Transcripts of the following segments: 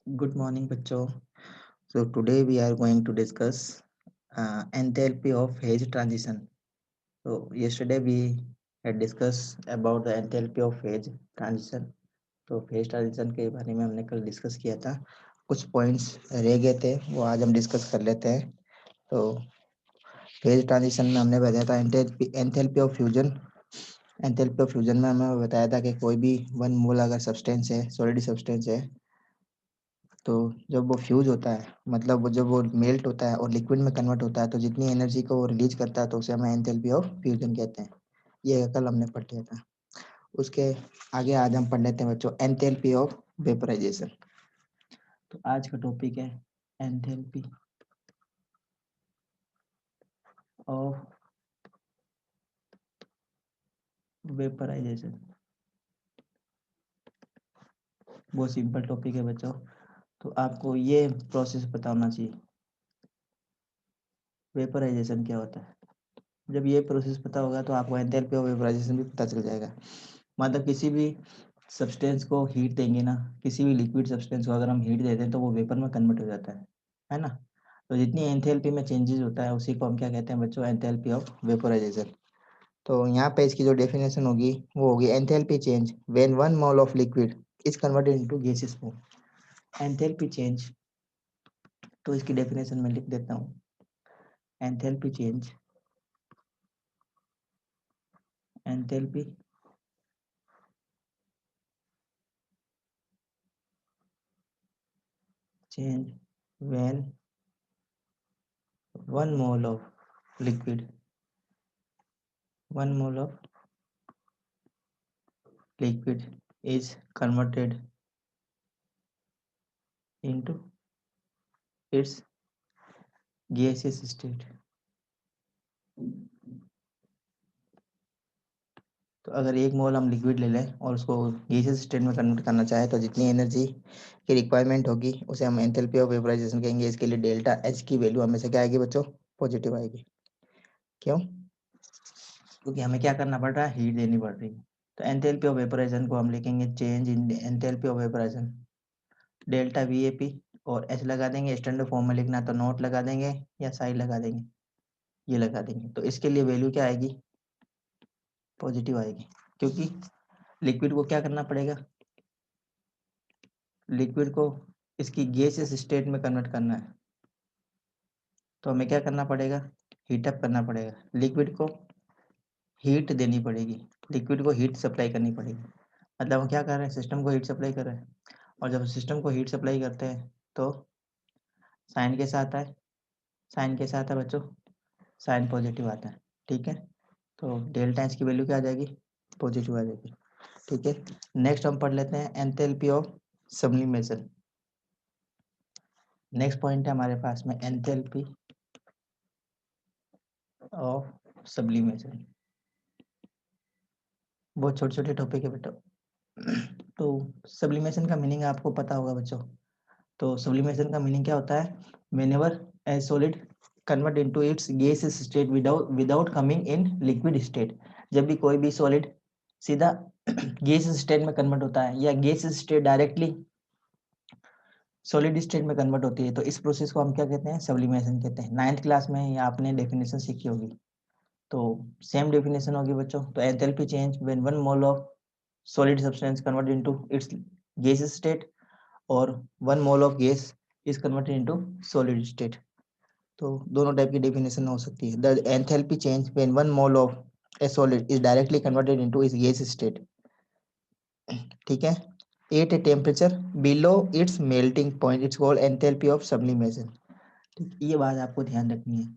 Good morning, bachcho. So today we are going to discuss enthalpy of phase transition. So yesterday we had discussed about the enthalpy of phase transition. तो phase transition के बारे में हमने कल discuss किया था। कुछ points रह गए थे, वो आज हम डिस्कस कर लेते हैं। तो फेज ट्रांजिशन में हमने बताया था enthalpy of fusion. Enthalpy of fusion में हमें बताया था कि कोई भी वन मोल अगर सब्सटेंस है, सॉलिड सब्सटेंस है, तो जब वो फ्यूज होता है, मतलब वो जब वो मेल्ट होता है और लिक्विड में कन्वर्ट होता है, तो जितनी एनर्जी को वो रिलीज करता है तो उसे हम एंथैल्पी ऑफ फ्यूजन कहते हैं। ये कल हमने पढ़ लिया था। उसके आगे आज हम पढ़ लेते हैं बच्चों एंथैल्पी ऑफ वेपराइजेशन। तो आज का टॉपिक है एंथैल्पी ऑफ वेपराइजेशन। बहुत सिंपल टॉपिक है बच्चों, तो आपको ये प्रोसेस पता होना चाहिए। वेपराइजेशन क्या होता है? जब ये प्रोसेस पता होगा तो आपको एंथैल्पी ऑफ वेपराइजेशन भी पता चल जाएगा। मतलब किसी भी सब्सटेंस को हीट देंगे ना, किसी भी लिक्विड सब्सटेंस को अगर हम हीट देते हैं तो वो वेपर में कन्वर्ट हो जाता है ना। तो जितनी एंथैल्पी में चेंजेस होता है उसी को हम क्या कहते हैं बच्चों? Enthalpy of vaporisation. तो यहाँ पे इसकी जो डेफिनेशन होगी वो होगी enthalpy change when one mole of liquid is converted into gases form. Enthalpy change, तो इसकी डेफिनेशन में लिख देता हूँ। Enthalpy change, enthalpy change when one mole of liquid, one mole of liquid is converted into its gaseous state। तो अगर एक मोल हम लिक्विड ले लें और उसको गैसियस स्टेट में कन्वर्ट करना चाहे तो जितनी एनर्जी की रिक्वायरमेंट होगी उसे हम एंथैल्पी ऑफ वेपराइजेशन कहेंगे। इसके लिए डेल्टा एच की वैल्यू हमेशा क्या आएगी बच्चों? पॉजिटिव आएगी। क्यों? क्योंकि हमें क्या करना पड़ रहा है? हीट देनी पड़ रही है। तो एंथैल्पी ऑफ वेपराइजेशन को हम लिखेंगे change in enthalpy of vaporisation, delta V A P, और एच लगा देंगे। स्टैंडर्ड फॉर्म में लिखना तो नोट लगा देंगे या साइड लगा देंगे, ये लगा देंगे। तो इसके लिए वैल्यू क्या आएगी? पॉजिटिव आएगी। क्योंकि लिक्विड को क्या करना पड़ेगा? लिक्विड को इसकी गैसियस स्टेट में कन्वर्ट करना है, तो हमें क्या करना पड़ेगा? हीटअप करना पड़ेगा। लिक्विड को हीट देनी पड़ेगी, लिक्विड को हीट सप्लाई करनी पड़ेगी। मतलब हम क्या कर रहे हैं? सिस्टम को हीट सप्लाई कर रहे हैं। और जब सिस्टम को हीट सप्लाई करते हैं तो साइन कैसा आता है? साइन कैसा आता है बच्चों? साइन पॉजिटिव आता है। ठीक है, तो डेल्टा एच की वैल्यू क्या आ जाएगी? पॉजिटिव आ जाएगी। ठीक है, नेक्स्ट हम पढ़ लेते हैं enthalpy of sublimation. Next point है हमारे पास में एंथैल्पी ऑफ सब्लिमेशन। बहुत छोटे छोटे टॉपिक है बेटा। तो सब्लिमेशन का मीनिंग आपको पता होगा बच्चों। तो सब्लिमेशन का मीनिंग क्या होता है? Whenever A solid convert into its gaseous state without coming in liquid state. जब भी कोई भी सॉलिड सीधा गैसियस स्टेट में कन्वर्ट होता है या gaseous state directly solid state में कन्वर्ट होती है, तो इस प्रोसेस को हम क्या कहते हैं? सब्लिमेशन कहते हैं। 9th क्लास में ये आपने डेफिनेशन सीखी होगी, तो सेम डेफिनेशन होगी बच्चों। तो enthalpy change when one mole of solid substance converted into its gaseous state or one mole of gas is converted into solid state। तो दोनों टाइप की डेफिनेशन हो सकती है। The enthalpy change when one mole of a solid is directly converted into its gas state. ठीक है, at a temperature below its melting point it's called enthalpy of sublimation. ठीक, ये बात आपको ध्यान रखनी है।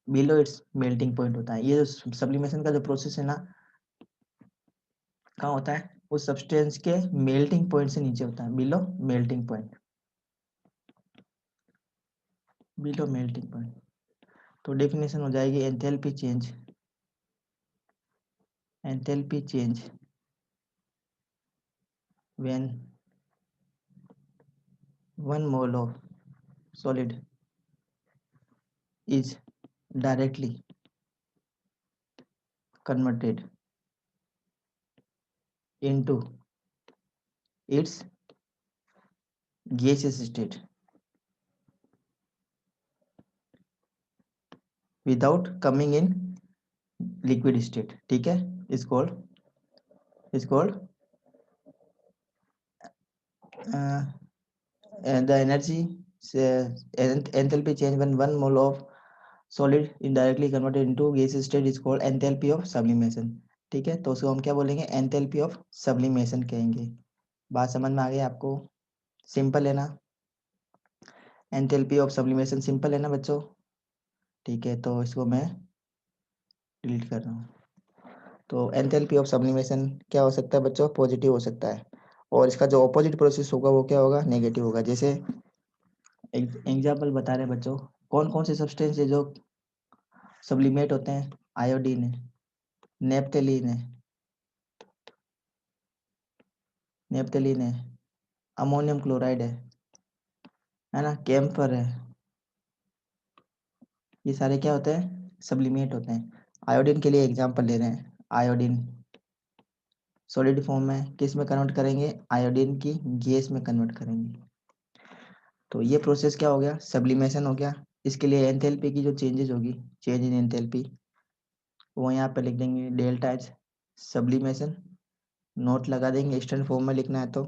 बिलो इट्स मेल्टिंग पॉइंट होता है। ये जो सब्लिमेशन का जो प्रोसेस है ना, कहाँ होता है? उस सब्सटेंस के मेल्टिंग पॉइंट से नीचे होता है, below melting point. Below melting point. तो डेफिनेशन हो जाएगी enthalpy change, enthalpy change when one mole of solid is directly converted into it's gaseous state without coming in liquid state, ठीक है, is called the energy enthalpy change when 1 mole of solid indirectly converted into gaseous state is called enthalpy of sublimation, ठीक है। तो उसको हम क्या बोलेंगे, enthalpy of sublimation कहेंगे। बात समझ में आ गई आपको? सिंपल है ना, एंथैल्पी ऑफ सब्लिमेशन सिंपल है ना बच्चों, ठीक है। तो इसको मैं डिलीट कर रहा हूँ। तो एंथैल्पी ऑफ सब्लिमेशन क्या हो सकता है बच्चों, पॉजिटिव हो सकता है, और इसका जो ऑपोजिट प्रोसेस होगा वो क्या होगा, नेगेटिव होगा। जैसे एग्जाम्पल बता रहे हैं बच्चों, कौन कौन से सब्सटेंस है जो सब्लिमेट होते हैं, आयोडीन है, नेप्थेलीन है, नेप्थेलीन है, अमोनियम क्लोराइड है ना, कैम्फर है, ये सारे क्या होते हैं, सब्लिमेट होते हैं। आयोडीन के लिए एग्जांपल ले रहे हैं, आयोडीन सॉलिड फॉर्म में किस में कन्वर्ट करेंगे, आयोडीन की गैस में कन्वर्ट करेंगे। तो ये प्रोसेस क्या हो गया, सब्लिमेशन हो गया। इसके लिए एंथैल्पी की जो चेंजेस होगी, चेंज इन एंथैल्पी, वो यहाँ पे लिख देंगे डेल्टा एच सब्लिमेशन, नोट लगा देंगे, स्टैंडर्ड फॉर्म में लिखना है तो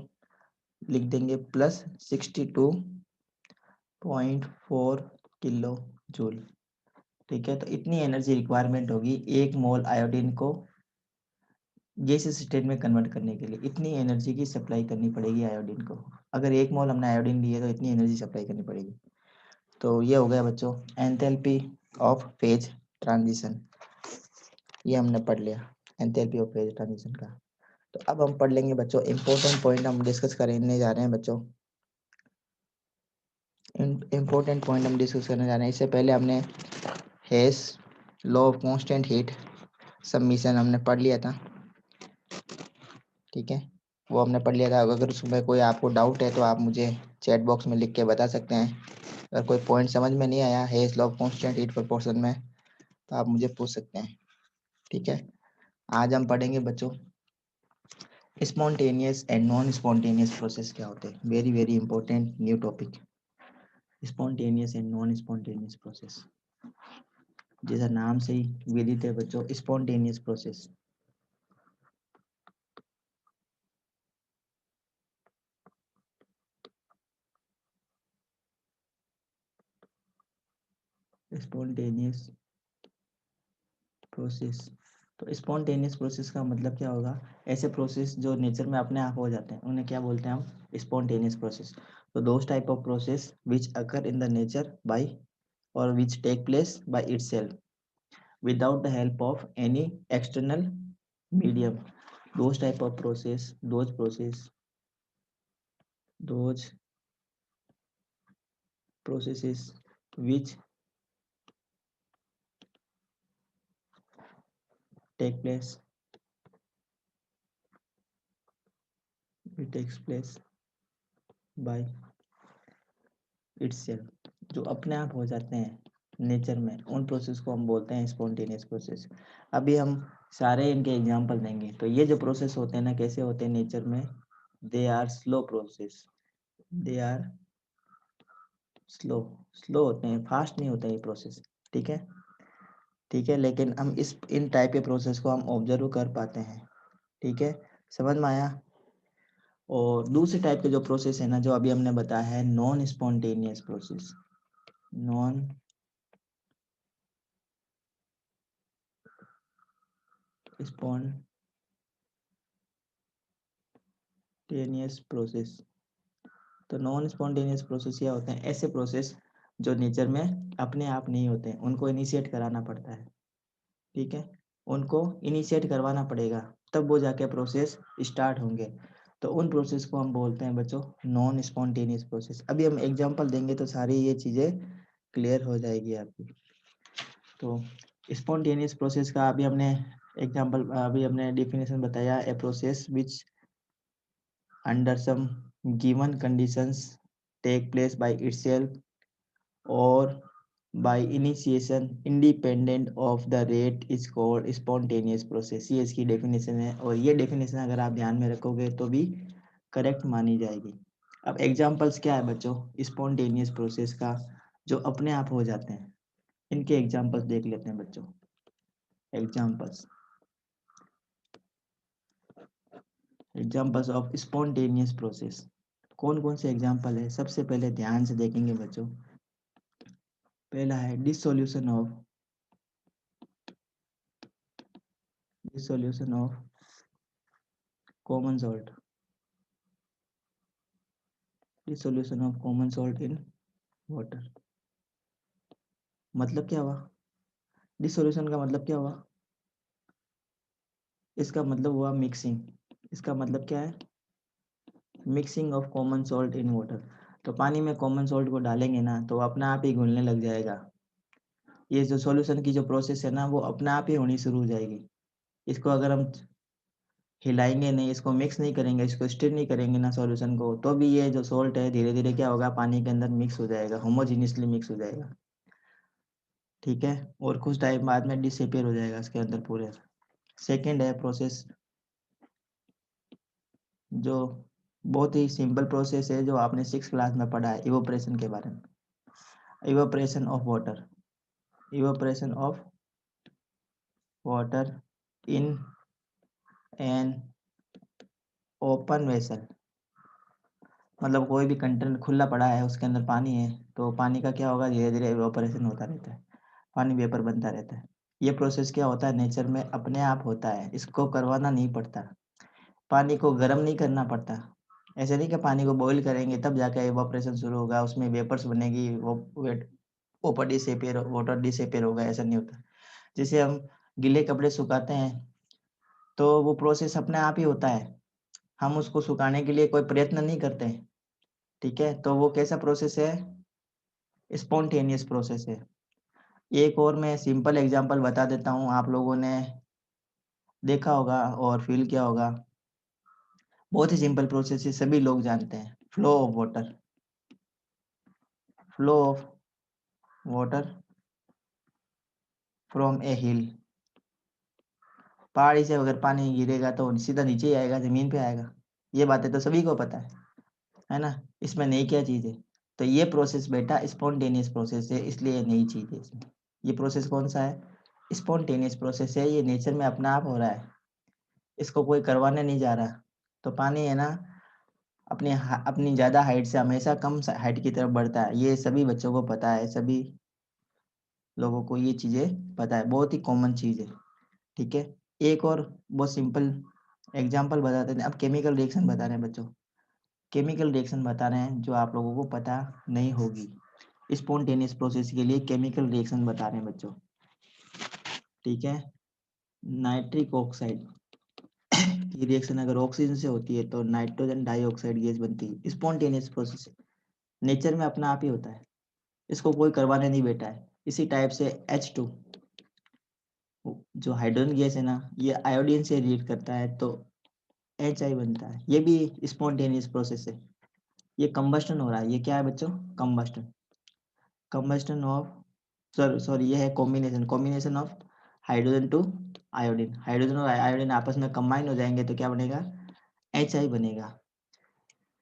लिख देंगे +62.4 किलो जूल, ठीक है। तो इतनी एनर्जी रिक्वायरमेंट होगी 1 मोल आयोडीन को गैसियस स्टेट में कन्वर्ट करने के लिए, इतनी एनर्जी की सप्लाई करनी पड़ेगी आयोडीन को। अगर 1 मोल हमने आयोडीन लिए तो इतनी एनर्जी सप्लाई करनी पड़ेगी। तो ये हो गया बच्चों एंथैल्पी ऑफ फेज ट्रांजिशन, ये हमने पढ़ लिया एंथैल्पी ऑफ फेज ट्रांजिशन का। तो अब हम पढ़ लेंगे बच्चों इंपॉर्टेंट पॉइंट हम डिस्कस करने जा रहे हैं बच्चों, इंपॉर्टेंट पॉइंट हम डिस्कस करने जा रहे हैं। इससे पहले हमने Hess law of constant heat summation हमने पढ़ लिया था, ठीक है, वो हमने पढ़ लिया था। अगर उसमें कोई आपको डाउट है तो आप मुझे चैट बॉक्स में लिख के बता सकते हैं। अगर कोई पॉइंट समझ में नहीं आया Hess law of constant heat proportion में तो आप मुझे पूछ सकते हैं, ठीक है। आज हम पढ़ेंगे बच्चों spontaneous and non spontaneous process क्या होते हैं, very very important new topic, spontaneous and non spontaneous process. जैसा नाम से ही विदित है बच्चों, स्पॉन्टेनियस प्रोसेस, स्पॉन्टेनियस प्रोसेस। तो स्पॉन्टेनियस प्रोसेस का मतलब क्या होगा, ऐसे प्रोसेस जो नेचर में अपने आप हो जाते हैं उन्हें क्या बोलते हैं हम, स्पॉन्टेनियस प्रोसेस। तो those type of process which occur in the nature by or which take place by itself without the help of any external medium. Those type of those processes which take place it takes place by itself, जो अपने आप हो जाते हैं nature में, उन process को हम बोलते हैं स्पॉन्टेनियस प्रोसेस। अभी हम सारे इनके एग्जांपल देंगे। तो ये जो प्रोसेस होते हैं ना, कैसे होते हैं नेचर में, they are slow process, they are slow, slow होते हैं, फास्ट नहीं होता ये प्रोसेस, ठीक है, ठीक है। लेकिन हम इस इन टाइप के प्रोसेस को हम ऑब्जर्व कर पाते हैं, ठीक है, समझ में आया। और दूसरे टाइप के जो प्रोसेस है ना, जो अभी हमने बताया है non spontaneous process, non spontaneous process. तो नॉन स्पॉन्टेनियस प्रोसेस क्या होते हैं, ऐसे प्रोसेस जो नेचर में अपने आप नहीं होते हैं, उनको इनिशिएट कराना पड़ता है, ठीक है, उनको इनिशिएट करवाना पड़ेगा तब वो जाके प्रोसेस स्टार्ट होंगे। तो उन प्रोसेस को हम बोलते हैं बच्चों नॉन स्पॉन्टेनियस प्रोसेस। अभी हम एग्जांपल देंगे तो सारी ये चीज़ें क्लियर हो जाएगी आपकी। तो स्पॉन्टेनियस प्रोसेस का अभी हमने एग्जांपल, अभी हमने डेफिनेशन बताया, a process which under some given conditions take place by itself और by initiation independent of the rate is called spontaneous process। ये इसकी डेफिनेशन है, और ये डेफिनेशन अगर आप ध्यान में रखोगे तो भी करेक्ट मानी जाएगी। अब एग्जाम्पल्स क्या है बच्चों स्पॉन्टेनियस प्रोसेस का, जो अपने आप हो जाते हैं। इनके एग्जाम्पल्स देख लेते हैं बच्चों। Examples examples of spontaneous process कौन कौन से एग्जाम्पल है? सबसे पहले ध्यान से देखेंगे बच्चों। पहला है dissolution of common salt. Dissolution of common salt in water मतलब क्या हुआ? डिसोल्यूशन का मतलब क्या हुआ? इसका मतलब हुआ मिक्सिंग। इसका मतलब क्या है? Mixing of common salt in water. तो पानी में कॉमन सॉल्ट को डालेंगे ना तो अपने आप ही घुलने लग जाएगा। ये जो सॉल्यूशन की जो प्रोसेस है ना वो अपने आप ही होनी शुरू हो जाएगी। इसको अगर हम हिलाएंगे नहीं, इसको मिक्स नहीं करेंगे, इसको स्टिर नहीं करेंगे ना सॉल्यूशन को, तो भी ये जो सॉल्ट है धीरे धीरे क्या होगा पानी के अंदर मिक्स हो जाएगा, होमोजीनियसली मिक्स हो जाएगा। ठीक है। और कुछ टाइम बाद में डिसअपियर हो जाएगा इसके अंदर पूरे। सेकेंड है प्रोसेस जो बहुत ही सिंपल प्रोसेस है, जो आपने 6 क्लास में पढ़ा है, इवोपरेशन के बारे में। Evaporation of water. Evaporation of water in an open vessel. मतलब कोई भी कंटेनर खुला पड़ा है, उसके अंदर पानी है, तो पानी का क्या होगा, धीरे धीरे इवोपरेशन होता रहता है, पानी वेपर बनता रहता है। ये प्रोसेस क्या होता है नेचर में अपने आप होता है, इसको करवाना नहीं पड़ता। पानी को गर्म नहीं करना पड़ता। ऐसे नहीं कि पानी को बॉईल करेंगे तब जाके इवोपरेशन शुरू होगा, उसमें वेपर्स बनेगी, वो वेट ऊपर डिसअपियर वाटर डिसअपियर होगा, ऐसा नहीं होता। जैसे हम गीले कपड़े सुखाते हैं तो वो प्रोसेस अपने आप ही होता है, हम उसको सुखाने के लिए कोई प्रयत्न नहीं करते। ठीक है, तो वो कैसा प्रोसेस है? स्पॉन्टेनियस प्रोसेस है। एक और मैं सिंपल एग्जांपल बता देता हूँ, आप लोगों ने देखा होगा और फील किया होगा। बहुत ही सिंपल प्रोसेस है, सभी लोग जानते हैं। Flow of water. Flow of water from a hill. पहाड़ी से अगर पानी गिरेगा तो सीधा नीचे ही आएगा, जमीन पे आएगा। ये बातें तो सभी को पता है ना? इसमें नई क्या चीज़ है? तो ये प्रोसेस बेटा स्पॉन्टेनियस प्रोसेस है, इसलिए ये नई चीज़ है इसमें। ये प्रोसेस कौन सा है? स्पॉन्टेनियस प्रोसेस है, ये नेचर में अपने आप हो रहा है, इसको कोई करवाने नहीं जा रहा। तो पानी है ना अपनी ज़्यादा हाइट से हमेशा कम हाइट की तरफ बढ़ता है, ये सभी बच्चों को पता है, सभी लोगों को ये चीज़ें पता है, बहुत ही कॉमन चीज़ है। ठीक है। एक और बहुत सिंपल एग्जांपल बता देते हैं। अब केमिकल रिएक्शन बता रहे हैं बच्चों, केमिकल रिएक्शन बता रहे हैं जो आप लोगों को पता नहीं होगी। स्पॉन्टेनियस प्रोसेस के लिए केमिकल रिएक्शन बता रहे हैं बच्चों। ठीक है। नाइट्रिक ऑक्साइड की रिएक्शन अगर ऑक्सीजन से होती है तो नाइट्रोजन डाइऑक्साइड गैस बनती है। स्पॉन्टेनियस प्रोसेस है, नेचर में अपना आप ही होता है, इसको कोई करवाने नहीं बैठा है। इसी टाइप से H2 जो हाइड्रोजन गैस है ना, ये आयोडीन से रिएक्ट करता है तो HI बनता है। ये भी स्पॉन्टेनियस प्रोसेस है, ये कंबस्टन हो रहा है। ये क्या है बच्चों? Combustion. Combustion of sorry sorry ये है combination, combination of hydrogen to iodine. Hydrogen और आयोडीन आपस में कंबाइन हो जाएंगे तो क्या बनेगा? HI बनेगा।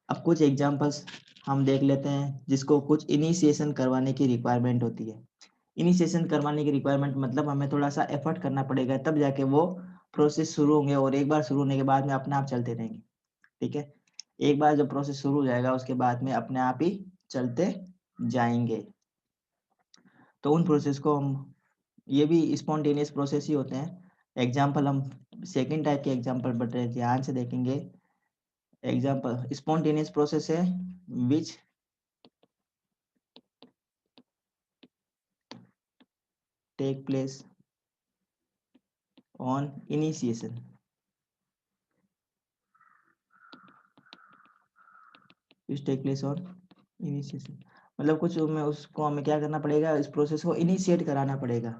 अब कुछ एग्जांपल्स हम देख लेते हैं जिसको कुछ इनिशिएशन करवाने की रिक्वायरमेंट होती है। इनिशिएशन करवाने की रिक्वायरमेंट मतलब हमें थोड़ा सा एफर्ट करना पड़ेगा, तब जाके वो प्रोसेस शुरू होंगे, और एक बार शुरू होने के बाद में अपने आप चलते रहेंगे। ठीक है। एक बार जब प्रोसेस शुरू हो जाएगा उसके बाद में अपने आप ही चलते जाएंगे। तो उन प्रोसेस को हम, ये भी स्पॉन्टेनियस प्रोसेस ही होते हैं। एग्जाम्पल हम सेकेंड टाइप के एग्जाम्पल बट ध्यान से देखेंगे। एग्जाम्पल स्पॉन्टेनियस प्रोसेस है which take place on initiation. Which take place on initiation मतलब कुछ में उसको हमें क्या करना पड़ेगा, इस प्रोसेस को इनिशिएट कराना पड़ेगा।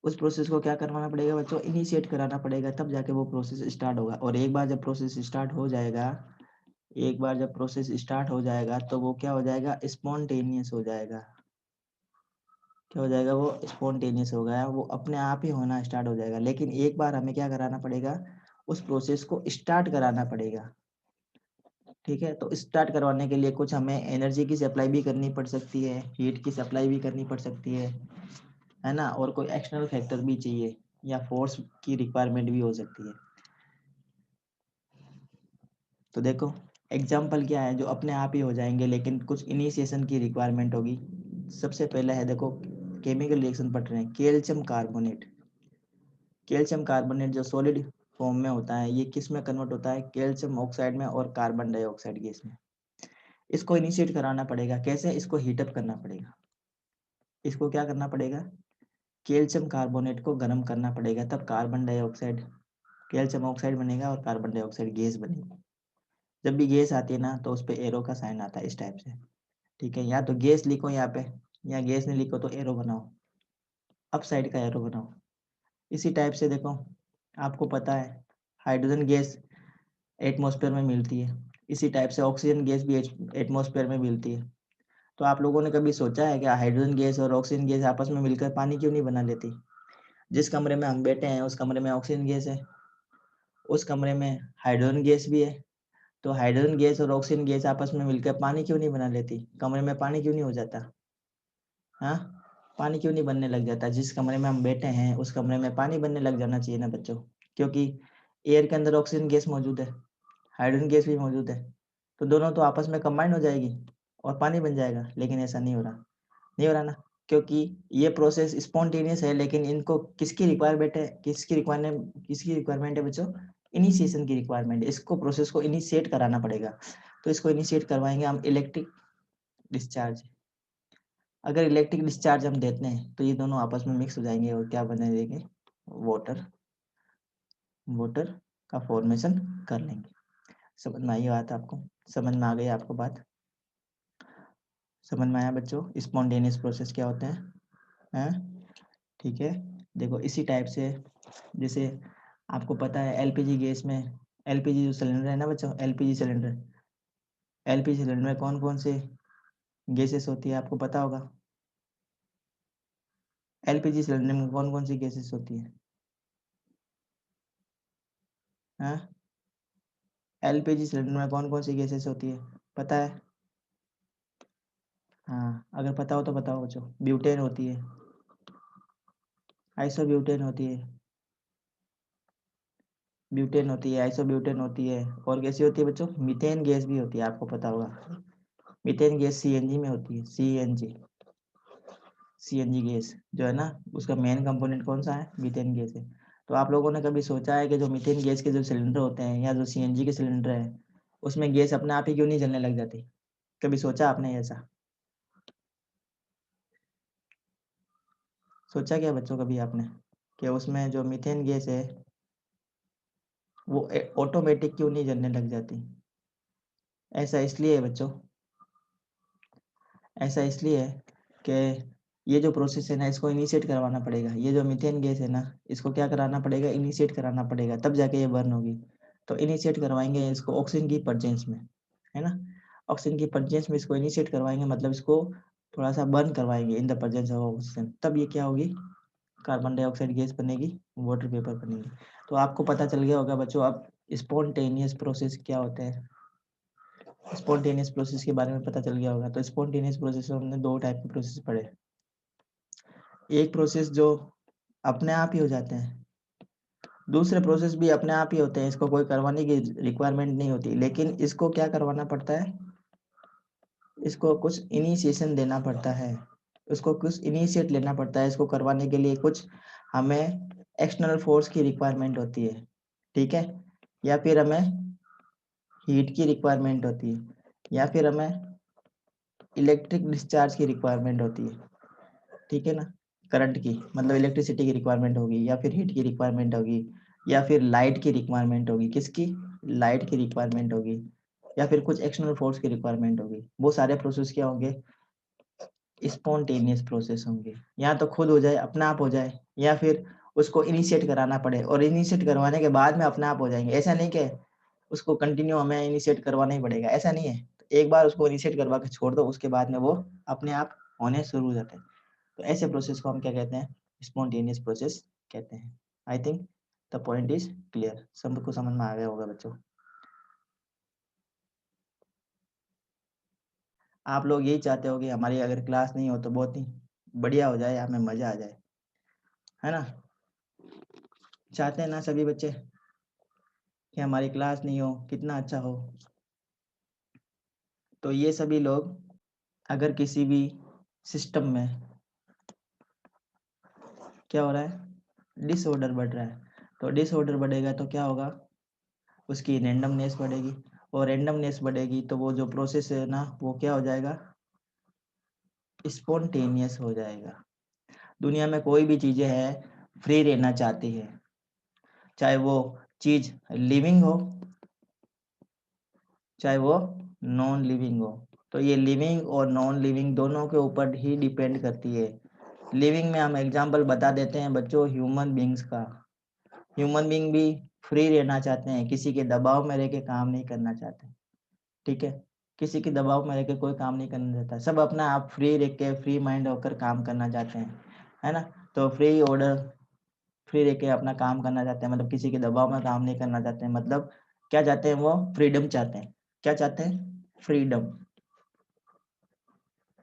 उस प्रोसेस को क्या करवाना पड़ेगा बच्चों? इनिशिएट कराना पड़ेगा, तब जाके वो प्रोसेस स्टार्ट होगा। और एक बार जब प्रोसेस स्टार्ट हो जाएगा, एक बार जब प्रोसेस स्टार्ट हो जाएगा तो वो क्या हो जाएगा? स्पॉन्टेनियस हो जाएगा। क्या हो जाएगा? वो स्पॉन्टेनियस हो गया, वो अपने आप ही होना स्टार्ट हो जाएगा। लेकिन एक बार हमें क्या कराना पड़ेगा? उस प्रोसेस को स्टार्ट कराना पड़ेगा। ठीक है, तो स्टार्ट करवाने के लिए कुछ हमें एनर्जी की सप्लाई भी करनी पड़ सकती है, हीट की सप्लाई भी करनी पड़ सकती है ना, और कोई एक्सटर्नल फैक्टर भी चाहिए या फोर्स की रिक्वायरमेंट भी हो सकती है। तो देखो एग्जाम्पल क्या है जो अपने आप ही हो जाएंगे, लेकिन कुछ इनिशिएशन की रिक्वायरमेंट होगी। सबसे पहले है, देखो केमिकल रिएक्शन पढ़ रहे हैं, कैल्शियम कार्बोनेट। कैल्शियम कार्बोनेट जो सॉलिड फॉर्म में होता है, ये किस में कन्वर्ट होता है, कैल्शियम ऑक्साइड में और कार्बन डाइऑक्साइड गैस में। इसको इनिशिएट कराना पड़ेगा, कैसे, इसको हीटअप करना पड़ेगा। इसको क्या करना पड़ेगा, कैल्शियम कार्बोनेट को गर्म करना पड़ेगा, तब कार्बन डाइऑक्साइड, कैल्शियम ऑक्साइड बनेगा और कार्बन डाइऑक्साइड गैस बनेगी। जब भी गैस आती है ना, तो उस पर एरो का साइन आता है इस टाइप से। ठीक है, या तो गैस लिखो यहाँ पे, या गैस नहीं लिखो तो एरो बनाओ, अप साइड का एरो बनाओ। इसी टाइप से देखो, आपको पता है हाइड्रोजन गैस एटमॉस्फेयर में मिलती है, इसी टाइप से ऑक्सीजन गैस भी एटमॉस्फेयर में मिलती है। तो आप लोगों ने कभी सोचा है कि हाइड्रोजन गैस और ऑक्सीजन गैस आपस में मिलकर पानी क्यों नहीं बना लेती। जिस कमरे में हम बैठे हैं उस कमरे में ऑक्सीजन गैस है, उस कमरे में हाइड्रोजन गैस भी है, तो हाइड्रोजन गैस और ऑक्सीजन गैस आपस में मिलकर पानी क्यों नहीं बना लेती, कमरे में पानी क्यों नहीं हो जाता। हाँ, पानी क्यों नहीं बनने लग जाता, जिस कमरे में हम बैठे हैं उस कमरे में पानी बनने लग जाना चाहिए ना बच्चों, क्योंकि एयर के अंदर ऑक्सीजन गैस मौजूद है, हाइड्रोजन गैस भी मौजूद है, तो दोनों तो आपस में कंबाइन हो जाएगी और पानी बन जाएगा। लेकिन ऐसा नहीं हो रहा, नहीं हो रहा ना, क्योंकि ये प्रोसेस स्पॉन्टेनियस है, लेकिन इनको किसकी रिक्वायरमेंट है बच्चों, इनिशिएशन की रिक्वायरमेंट। इसको प्रोसेस को इनिशिएट कराना पड़ेगा, तो इसको इनिशिएट करवाएंगे हम इलेक्ट्रिक डिस्चार्ज। अगर इलेक्ट्रिक डिस्चार्ज हम देते हैं तो ये दोनों आपस में मिक्स हो जाएंगे और क्या बने देंगे, वाटर, वाटर का फॉर्मेशन कर लेंगे। समझ में आई बात आपको, समझ में आ गई आपको बात, समझ में आया बच्चों स्पॉन्टेनियस प्रोसेस क्या होते हैं। ठीक है, देखो इसी टाइप से, जैसे आपको पता है एलपीजी गैस में, एलपीजी जो सिलेंडर है ना बच्चों, एलपीजी सिलेंडर में कौन कौन से गैसेस होती है आपको पता होगा। एलपीजी सिलेंडर में कौन कौन सी गैसेस होती है, हाँ, एलपीजी सिलेंडर में कौन कौन सी गैसेस होती है, पता है। हाँ, अगर पता हो तो बताओ बच्चों। ब्यूटेन होती है, आइसोब्यूटेन होती है, ब्यूटेन होती है, आइसोब्यूटेन होती है, और कैसी होती है बच्चों, मीथेन गैस भी होती है, आपको पता होगा। मीथेन गैस सीएनजी में होती है, सीएनजी गैस जो है ना, उसका मेन कंपोनेंट कौन सा है, मीथेन गैस है। तो आप लोगों ने कभी सोचा है कि जो मीथेन गैस के जो सिलेंडर होते हैं या जो सीएनजी के सिलेंडर है, उसमें गैस अपने आप ही क्यों नहीं जलने लग जाती, कभी सोचा आपने ऐसा, सोचा क्या बच्चों कभी आपने कि उसमें जो मीथेन गैस है वो ऑटोमेटिक क्यों नहीं जलने लग जाती। ऐसा इसलिए है बच्चों, ऐसा इसलिए है कि ये जो प्रोसेस है ना, इसको इनिशिएट करवाना पड़ेगा। ये जो मीथेन गैस है ना, इसको क्या कराना पड़ेगा, इनिशिएट कराना पड़ेगा, तब जाके ये बर्न होगी। तो इनिशिएट करवाएंगे इसको ऑक्सीजन की प्रेजेंस में, है ना, ऑक्सीजन की प्रेजेंस में इसको इनिशिएट करवाएंगे, मतलब इसको थोड़ा सा बर्न करवाएंगे in the presence of oxygen, तब ये क्या होगी, कार्बन डाइऑक्साइड गैस बनेगी, वाटर वेपर बनेगी। तो आपको पता चल गया होगा बच्चों अब स्पॉन्टेनियस प्रोसेस क्या होते हैं, स्पॉन्टेनियस प्रोसेस के बारे में पता चल गया होगा। तो स्पॉन्टेनियस प्रोसेस में हमने दो टाइप के प्रोसेस पढ़े, एक प्रोसेस जो अपने आप ही हो जाते हैं, दूसरे प्रोसेस भी अपने आप ही होते हैं, इसको कोई करवाने की रिक्वायरमेंट नहीं होती, लेकिन इसको क्या करवाना पड़ता है, इसको कुछ इनिशिएशन देना पड़ता है, इसको कुछ इनिशिएट लेना पड़ता है, इसको करवाने के लिए कुछ हमें एक्सटर्नल फोर्स की रिक्वायरमेंट होती है, ठीक है, या फिर हमें हीट की रिक्वायरमेंट होती है, या फिर हमें इलेक्ट्रिक डिस्चार्ज की रिक्वायरमेंट होती है, ठीक है ना, करंट की मतलब इलेक्ट्रिसिटी की रिक्वायरमेंट होगी, या फिर हीट की रिक्वायरमेंट होगी, या फिर लाइट की रिक्वायरमेंट होगी, किसकी, लाइट की रिक्वायरमेंट होगी, या फिर कुछ एक्सटर्नल फोर्स की रिक्वायरमेंट होगी। वो सारे प्रोसेस क्या होंगे, स्पॉन्टेनियस प्रोसेस होंगे, या तो खुद हो जाए, अपने आप हो जाए, या फिर उसको इनिशिएट कराना पड़े, और इनिशिएट करवाने के बाद में अपने आप हो जाएंगे। ऐसा नहीं कि उसको कंटिन्यू हमें इनिशिएट करवाना ही पड़ेगा, ऐसा नहीं है। तो एक बार उसको इनिशिएट करवा के छोड़ दो, उसके बाद में वो अपने आप होने शुरू हो जाते हैं। तो ऐसे प्रोसेस को हम क्या कहते हैं, स्पॉन्टेनियस प्रोसेस कहते हैं। I think the point is clear, सबको समझ में आ गया होगा बच्चों। आप लोग यही चाहते हो कि हमारी अगर क्लास नहीं हो तो बहुत ही बढ़िया हो जाए, हमें मजा आ जाए, है ना? चाहते हैं ना सभी बच्चे कि हमारी क्लास नहीं हो, कितना अच्छा हो। तो ये सभी लोग अगर किसी भी सिस्टम में क्या हो रहा है, डिसऑर्डर बढ़ रहा है, तो डिसऑर्डर बढ़ेगा तो क्या होगा, उसकी रैंडमनेस बढ़ेगी, और रैंडमनेस बढ़ेगी तो वो जो प्रोसेस है ना वो क्या हो जाएगा, स्पॉन्टेनियस हो जाएगा। दुनिया में कोई भी चीजें हैं फ्री रहना चाहती है, चाहे वो चीज लिविंग हो चाहे वो नॉन लिविंग हो। तो ये लिविंग और नॉन लिविंग दोनों के ऊपर ही डिपेंड करती है। लिविंग में हम एग्जांपल बता देते हैं बच्चों ह्यूमन बींग्स का। ह्यूमन बींग भी फ्री रहना चाहते हैं, किसी के दबाव में रह के काम नहीं करना चाहते, ठीक है? किसी के दबाव में रह के कोई काम नहीं करना चाहता, सब अपना आप फ्री रह के फ्री माइंड होकर काम करना चाहते हैं, है ना? तो फ्री ऑर्डर फ्री रह के अपना काम करना चाहते हैं, मतलब किसी के दबाव में काम नहीं करना चाहते हैं, मतलब क्या चाहते हैं, वो फ्रीडम चाहते हैं। क्या चाहते हैं? फ्रीडम,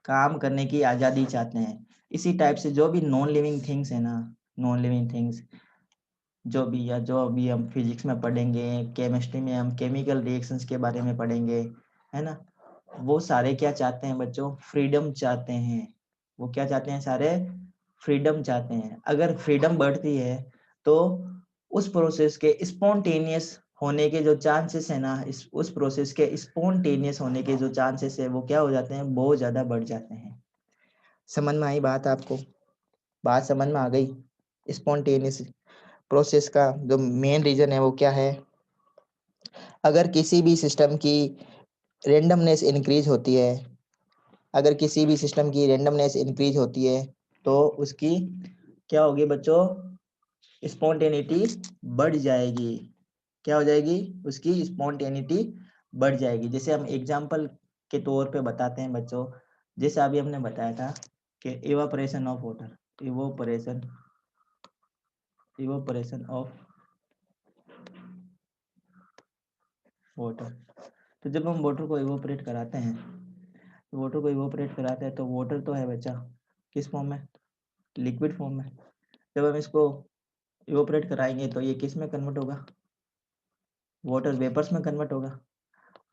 काम करने की आज़ादी चाहते हैं। इसी टाइप से जो भी नॉन लिविंग थिंग्स है ना, नॉन लिविंग थिंग्स जो अभी हम फिजिक्स में पढ़ेंगे, केमिस्ट्री में हम केमिकल रिएक्शंस के बारे में पढ़ेंगे, है ना? वो सारे क्या चाहते हैं बच्चों? फ्रीडम चाहते हैं। वो क्या चाहते हैं सारे? फ्रीडम चाहते हैं। अगर फ्रीडम बढ़ती है तो उस प्रोसेस के स्पॉन्टेनियस होने के जो चांसेस है ना, इस उस प्रोसेस के स्पॉन्टेनियस होने के जो चांसेस है वो क्या हो जाते हैं? बहुत ज़्यादा बढ़ जाते हैं। समझ में आई बात आपको? बात समझ में आ गई? स्पॉन्टेनियस प्रोसेस का जो मेन रीजन है वो क्या है? अगर किसी भी सिस्टम की रेंडमनेस इंक्रीज होती है, अगर किसी भी सिस्टम की रेंडमनेस इंक्रीज होती है तो उसकी क्या होगी बच्चों? स्पॉन्टेनिटी बढ़ जाएगी। क्या हो जाएगी? उसकी स्पॉन्टेनिटी बढ़ जाएगी। जैसे हम एग्जाम्पल के तौर पे बताते हैं बच्चों, जैसे अभी हमने बताया था कि evaporation of water, evaporation evaporation of water. तो जब हम वाटर को इवोपरेट कराते हैं, तो वाटर तो है बच्चा किस फॉर्म में? लिक्विड फॉर्म में। जब हम इसको इवोपरेट कराएंगे तो ये किस में कन्वर्ट होगा? वाटर वेपर्स में कन्वर्ट होगा।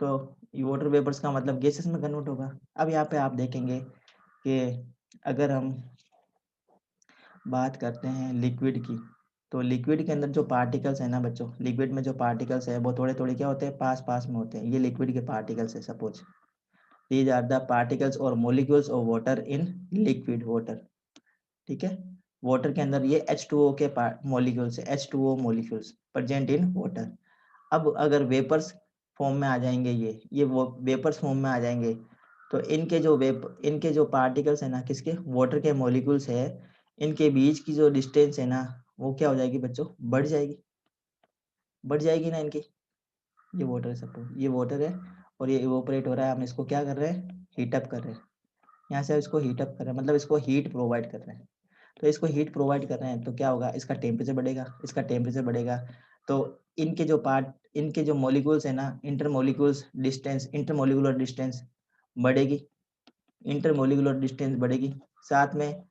तो वाटर वेपर्स का मतलब गैसेस में कन्वर्ट होगा। अब यहाँ पे आप देखेंगे कि अगर हम बात करते हैं लिक्विड की, तो लिक्विड के अंदर जो पार्टिकल्स है ना बच्चों, लिक्विड में जो पार्टिकल्स है वो थोड़े थोड़े क्या होते हैं? पास पास में होते हैं। ये लिक्विड के पार्टिकल्स है। Suppose these are the particles और molecules of water in liquid water, ठीक है? वाटर के अंदर ये H2O के मॉलिक्यूल्स है, H2O molecules present in water. अब अगर वेपर्स फॉर्म में आ जाएंगे, ये वो वेपर्स फॉर्म में आ जाएंगे, तो इनके जो पार्टिकल्स है ना, किसके? वाटर के मॉलिक्यूल्स है, इनके बीच की जो डिस्टेंस है ना वो क्या हो जाएगी बच्चों? बढ़ जाएगी ना इनकी। ये वाटर है, सपोज ये वाटर है और ये इवोपरेट हो रहा है, हम इसको क्या कर रहे हैं? हीटअप कर रहे हैं। यहाँ से इसको हीटअप कर रहे हैं, मतलब इसको हीट प्रोवाइड कर रहे हैं। तो इसको हीट प्रोवाइड कर रहे हैं तो क्या होगा? इसका टेम्परेचर बढ़ेगा, तो इनके जो मॉलिक्यूल्स है ना, इंटरमोलिकुलर डिस्टेंस बढ़ेगी, साथ में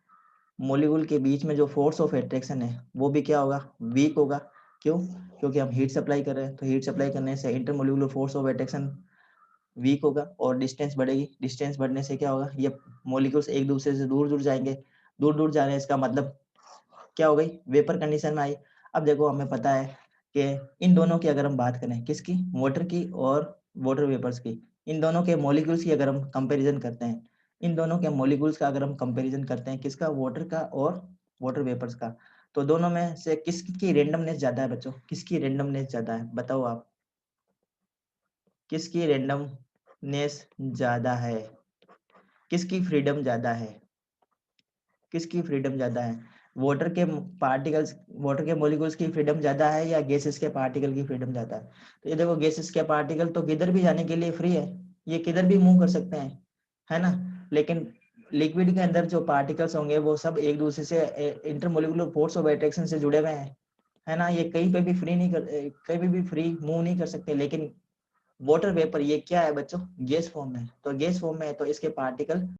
मॉलिक्यूल के बीच में जो फोर्स ऑफ अट्रैक्शन है वो भी क्या होगा? वीक होगा। क्यों? क्योंकि हम हीट सप्लाई कर रहे हैं, तो हीट सप्लाई करने से intermolecular force of attraction weak होगा और डिस्टेंस बढ़ेगी। डिस्टेंस बढ़ने से क्या होगा? ये मॉलिक्यूल्स एक दूसरे से दूर दूर जाएंगे। दूर दूर जा रहे हैं, इसका मतलब क्या हो गई? वेपर कंडीशन में आई। अब देखो हमें पता है कि इन दोनों की अगर हम बात करें, किसकी? वाटर की और वाटर वेपर्स की, इन दोनों के मॉलिक्यूल्स की अगर हम कंपैरिजन करते हैं, इन दोनों के मॉलिक्यूल्स का अगर हम कंपैरिजन करते हैं, किसका? वाटर का और वाटर वेपर्स का, तो दोनों में से किसकी रेंडमनेस ज्यादा है बच्चों? किसकी रेंडमनेस ज्यादा है? बताओ आप, किसकी रेंडमनेस ज्यादा है? किसकी फ्रीडम ज्यादा है? किसकी फ्रीडम ज्यादा है? वाटर के मॉलिक्यूल्स की फ्रीडम ज्यादा है या गैसेस के पार्टिकल की फ्रीडम ज्यादा है? तो ये देखो, गैसेस के पार्टिकल तो किधर भी जाने के लिए फ्री है, ये किधर भी मूव कर सकते हैं, है ना? लेकिन लिक्विड के अंदर जो पार्टिकल्स होंगे वो सब एक दूसरे से इंटरमोलिकुलर फोर्स ऑफ अट्रैक्शन से जुड़े हुए हैं, है ना? ये कहीं पे भी फ्री मूव नहीं कर सकते। लेकिन वाटर वेपर ये क्या है बच्चों, गैस फॉर्म में, तो गैस फॉर्म में है तो इसके पार्टिकल